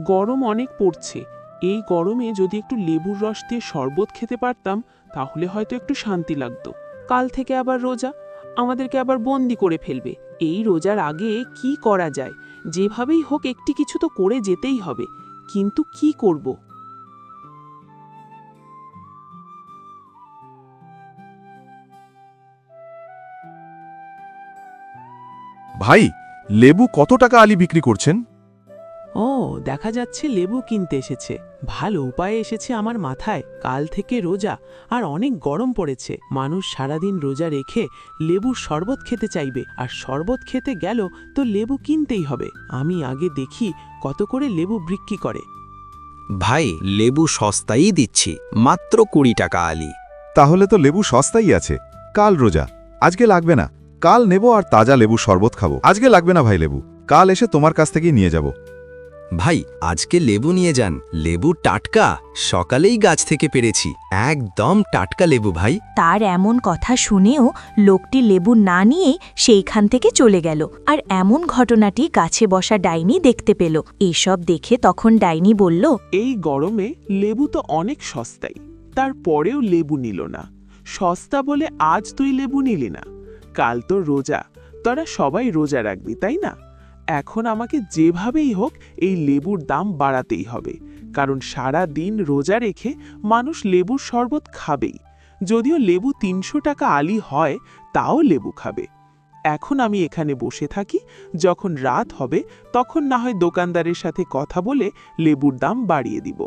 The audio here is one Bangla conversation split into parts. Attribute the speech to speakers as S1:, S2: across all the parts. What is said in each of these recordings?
S1: গরম অনেক পড়ছে। এই গরমে যদি একটু লেবুর রস দিয়ে শরবত খেতে পারতাম তাহলে হয়তো একটু শান্তি লাগতো। কাল থেকে আবার রোজা, আমাদেরকে আবার বন্দি করে ফেলবে। এই রোজার আগে কি করা যায়? যেভাবেই হোক একটি কিছু তো করে যেতেই হবে, কিন্তু কি করব?
S2: ভাই, লেবু কত টাকা আলি বিক্রি করছেন?
S1: ও, দেখা যাচ্ছে লেবু কিনতে এসেছে। ভালো উপায় এসেছে আমার মাথায়। কাল থেকে রোজা আর অনেক গরম পড়েছে। মানুষ সারাদিন রোজা রেখে লেবুর শরবত খেতে চাইবে, আর শরবত খেতে গেল তো লেবু কিনতেই হবে। আমি আগে দেখি কত করে লেবু বিক্রি করে।
S3: ভাই, লেবু সস্তাই দিচ্ছি, মাত্র 20 টাকা আলি।
S2: তাহলে তো লেবু সস্তাই আছে। কাল রোজা, আজকে লাগবে না। কাল নেব আর তাজা লেবু শরবত খাবো। আজকে লাগবে না ভাই লেবু, কাল এসে তোমার কাছ থেকেই নিয়ে যাব।
S3: ভাই, আজকে লেবু নিয়ে যান। লেবু টাটকা, সকালেই গাছ থেকে পেরেছি। একদম টাটকা লেবু ভাই।
S4: তার এমন কথা শুনেও লোকটি লেবু না নিয়ে সেইখান থেকে চলে গেল। আর এমন ঘটনাটি গাছে বসা ডাইনি দেখতে পেল। এসব দেখে তখন ডাইনি বলল,
S1: এই গরমে লেবু তো অনেক সস্তাই, তারপরেও লেবু নিল না। সস্তা বলে আজ তুই লেবু নিলি না, কাল তো রোজা, তোরা সবাই রোজা রাখবি তাই না? এখন আমাকে যেভাবেই হোক এই লেবুর দাম বাড়াতেই হবে, কারণ সারা দিন রোজা রেখে মানুষ লেবুর শরবত খাবেই। যদিও লেবু 300 টাকা আলি হয়, তাও লেবু খাবে। এখন আমি এখানে বসে থাকি, যখন রাত হবে তখন না হয় দোকানদারের সাথে কথা বলে লেবুর দাম বাড়িয়ে দিব।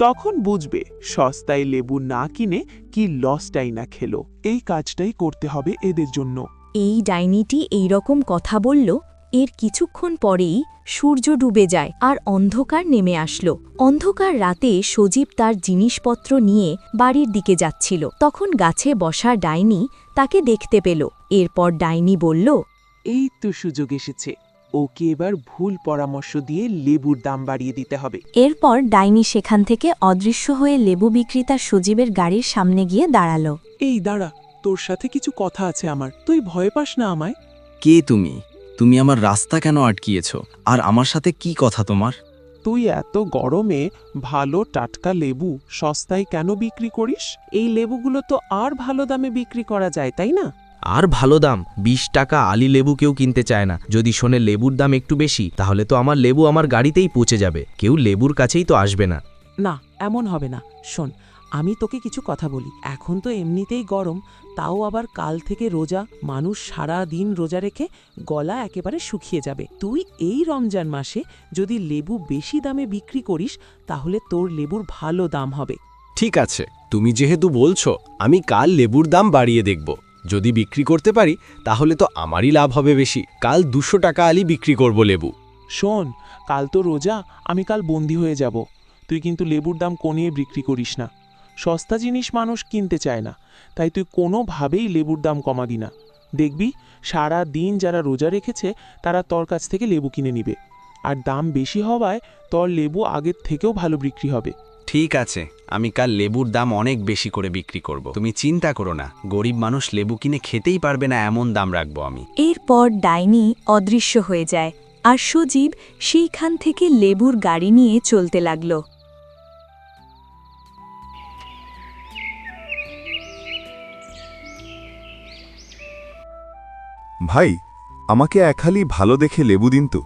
S1: তখন বুঝবে সস্তায় লেবু না কিনে কি লসটাই না খেলো। এই কাজটাই করতে হবে এদের জন্য।
S4: এই ডাইনিটি এই রকম কথা বলল। এর কিছুক্ষণ পরেই সূর্য ডুবে যায় আর অন্ধকার নেমে আসলো। অন্ধকার রাতে সজীব তার জিনিসপত্র নিয়ে বাড়ির দিকে যাচ্ছিল। তখন গাছে বসা ডাইনি তাকে দেখতে পেল। এরপর ডাইনি বলল,
S1: এই তো সুযোগ এসেছে, ওকে এবার ভুল পরামর্শ দিয়ে লেবুর দাম বাড়িয়ে দিতে হবে।
S4: এরপর ডাইনি সেখান থেকে অদৃশ্য হয়ে লেবু বিক্রেতা সজীবের গাড়ির সামনে গিয়ে দাঁড়ালো।
S1: এই দাঁড়া, তোর সাথে কিছু কথা আছে আমার। তুই ভয় পাস না আমায়?
S3: কে তুমি? তুমি আমার রাস্তা কেন আটকিয়েছ? আর আমার সাথে কি কথা তোমার?
S1: তুই এত গরমে ভালো টাটকা লেবু সস্তায় কেন বিক্রি করিস? এই লেবুগুলো তো আর ভালো দামে বিক্রি করা যায় তাই না?
S5: আর ভালো দাম? 20 টাকা আলি লেবু কেউ কিনতে চায় না। যদি শোনে লেবুর দাম একটু বেশি, তাহলে তো আমার লেবু আমার গাড়িতেই পৌঁছে যাবে, কেউ লেবুর কাছেই তো আসবে না।
S1: না, এমন হবে না। শোন, আমি তোকে কিছু কথা বলি। এখন তো এমনিতেই গরম, তাও আবার কাল থেকে রোজা। মানুষ সারা দিন রোজা রেখে গলা একেবারে শুকিয়ে যাবে। তুই এই রমজান মাসে যদি লেবু বেশি দামে বিক্রি করিস তাহলে তোর লেবুর ভালো দাম হবে।
S6: ঠিক আছে, তুমি যেহেতু বলছো, আমি কাল লেবুর দাম বাড়িয়ে দেখব। যদি বিক্রি করতে পারি তাহলে তো আমারই লাভ হবে বেশি। কাল 200 টাকা আলি বিক্রি করব লেবু।
S1: শোন, কাল তো রোজা, আমি কাল বন্দি হয়ে যাব। তুই কিন্তু লেবুর দাম কমিয়ে বিক্রি করিস না। সস্তা জিনিস মানুষ কিনতে চায় না, তাই তুই কোনোভাবেই লেবুর দাম কমাবি না। দেখবি সারা দিন যারা রোজা রেখেছে তারা তোর কাছ থেকে লেবু কিনে নিবে, আর দাম বেশি হওয়ায় তোর লেবু আগের থেকেও ভালো বিক্রি হবে।
S3: ঠিক আছে, আমি কাল লেবুর দাম অনেক বেশি করে বিক্রি করব। তুমি চিন্তা করো না, গরিব মানুষ লেবু কিনে খেতেই পারবে না এমন দাম রাখবো আমি।
S4: এরপর ডাইনি অদৃশ্য হয়ে যায় আর সজীব সেইখান থেকে লেবুর গাড়ি নিয়ে চলতে লাগল।
S2: ভাই, আমাকে এক হালি ভালো দেখে লেবু দিন তো।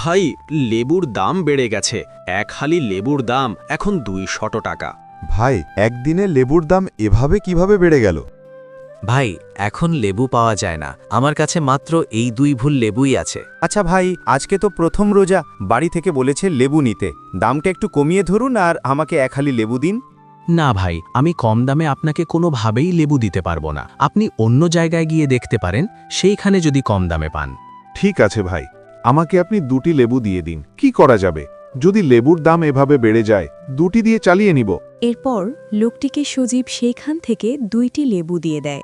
S6: ভাই, লেবুর দাম বেড়ে গেছে। এক হালি লেবুর দাম এখন 200 টাকা।
S2: ভাই, একদিনে লেবুর দাম এভাবে কিভাবে বেড়ে গেল?
S5: ভাই, এখন লেবু পাওয়া যায় না, আমার কাছে মাত্র এই 2 ভুল লেবুই আছে।
S7: আচ্ছা ভাই, আজকে তো প্রথম রোজা, বাড়ি থেকে বলেছে লেবু নিতে। দামটা একটু কমিয়ে ধরুন আর আমাকে এক হালি লেবু দিন।
S5: না ভাই, আমি কম দামে আপনাকে কোনোভাবেই লেবু দিতে পারবো না। আপনি অন্য জায়গায় গিয়ে দেখতে পারেন, সেইখানে যদি কম দামে পান।
S2: ঠিক আছে ভাই, আমাকে আপনি 2টি লেবু দিয়ে দিন। কি করা যাবে? যদি লেবুর দাম এভাবে বেড়ে যায়, 2টি দিয়ে চালিয়ে নিব।
S4: এরপর লোকটিকে সজীব সেইখান থেকে 2টি লেবু দিয়ে দেয়।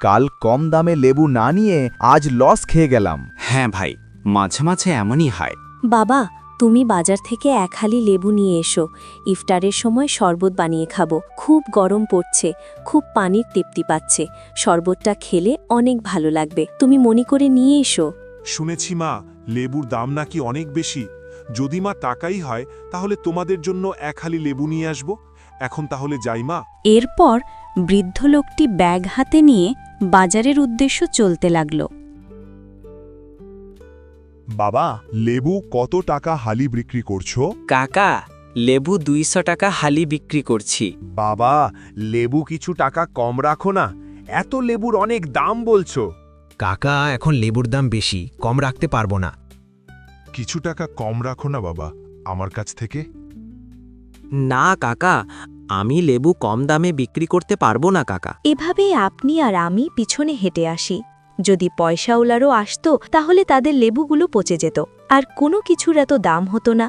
S7: কাল কম দামে লেবু না নিয়ে আজ লস খেয়ে গেলাম।
S3: হ্যাঁ ভাই, মাঝে মাঝে এমনই হয়।
S4: বাবা, তুমি বাজার থেকে এক হালি লেবু নিয়ে এসো। ইফতারের সময় শরবত বানিয়ে খাবো। খুব গরম পড়ছে, খুব পানির তৃপ্তি পাচ্ছে। শরবতটা খেলে অনেক ভালো লাগবে। তুমি মনে করে নিয়ে এসো।
S8: শুনেছি মা, লেবুর দাম নাকি অনেক বেশি। যদি মা টাকাই হয় তাহলে তোমাদের জন্য এক হালি লেবু নিয়ে আসব। এখন তাহলে যাই মা।
S9: এরপর বৃদ্ধ লোকটি ব্যাগ হাতে নিয়ে বাজারের উদ্দেশ্য চলতে লাগল।
S8: বাবা, লেবু কত টাকা হালি বিক্রি করছো?
S10: কাকা, লেবু 200 টাকা হালি বিক্রি করছি।
S7: বাবা, লেবু কিছু টাকা কম রাখো না, এত লেবুর অনেক দাম বলছো।
S11: কাকা, এখন লেবুর দাম বেশি, কম রাখতে পারবো না।
S8: কিছু টাকা কম রাখো না বাবা আমার কাছ থেকে।
S10: না কাকা, আমি লেবু কম দামে বিক্রি করতে পারবো না কাকা।
S4: এভাবেই আপনি আর আমি পিছনে হেঁটে আসি। যদি পয়সাওয়ালারও আসতো তাহলে তাদের লেবুগুলো পচে যেত আর কোনো কিছুর এত দাম হতো না।